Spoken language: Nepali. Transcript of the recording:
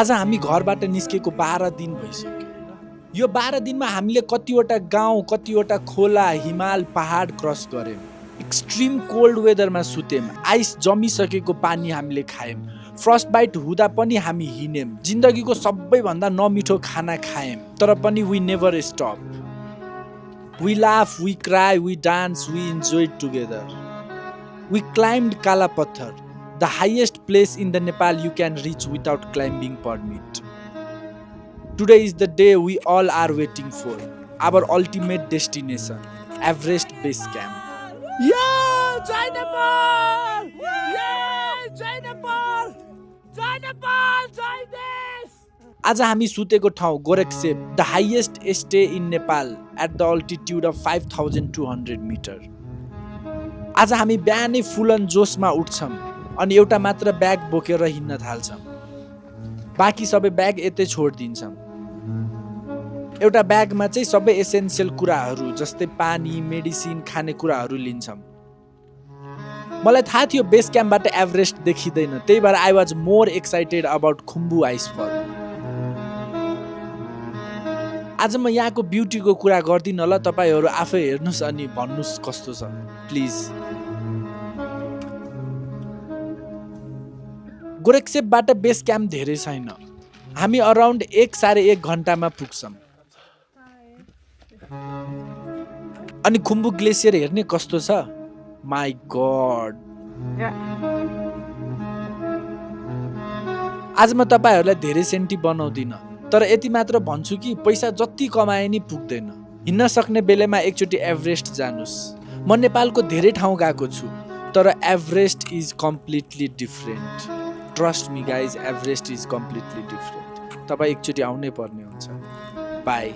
आज हामी घरबाट निस्केको 12 दिन भइसक्यो। यो 12 दिनमा हामीले कतिवटा गाउँ, कतिवटा खोला, हिमाल, पहाड क्रस गर्यौं। एक्सट्रिम कोल्ड वेदरमा सुत्यौं। आइस जमिसकेको पानी हामीले खायौं। फ्रस्ट बाइट हुँदा पनि हामी हिँड्यौं। जिन्दगीको सबैभन्दा नमिठो खाना खायौं। तर पनि we never stop. We laugh, we cry, we dance, we enjoyed together. We climbed Kala Patthar, the highest place in the Nepal you can reach without climbing permit. Today is the day we all are waiting for, our ultimate destination, Everest Base Camp. Yeah, Jai Nepal! Yeah, Jai Nepal! Jai Nepal! Jai Desh! आज हामी सुतेको ठाउँ गोरखसेप, the highest stay in Nepal at the altitude of 5200 meter. आज हामी बिहानै फुलन जोसमा उठ्छौं अनि एउटा मात्र ब्याग बोकेर हिँड्न थाल्छौं। बाँकी सबै ब्याग यतै छोडिदिन्छौं। एउटा ब्यागमा चाहिँ सबै एसेन्शियल कुराहरू जस्तै पानी, मेडिसिन, खानेकुराहरू लिन्छौं। मलाई थाहा थियो बेस क्याम्पबाट एभरेस्ट देखिँदैन, त्यही भएर I was more excited about Khumbu icefall. आज म यहाँको ब्युटीको कुरा गर्दिनँ ल, तपाईहरु आफै हेर्नुस् अनि भन्नुस् कस्तो छ प्लिज। गोरखसेपबाट बेस क्याम्प धेरै छैन। हामी अराउन्ड 1-1.5 घण्टामा पुग्छौं। अनि खुम्बु ग्लेसियर हेर्ने कस्तो छ, माई गॉड। आज म तपाईहरुलाई धेरै सेन्टी बनाउँदिन, तर यति मात्र भन्छु कि पैसा जति कमाए नि पुग्दैन। हिँड्न सक्ने बेलामा एकचोटि एभरेस्ट जानुस्। म नेपालको धेरै ठाउँ गएको छु, तर Everest is completely different. Trust me guys, Everest is completely different. तपाईं एकचोटि आउनै पर्ने हुन्छ। बाई।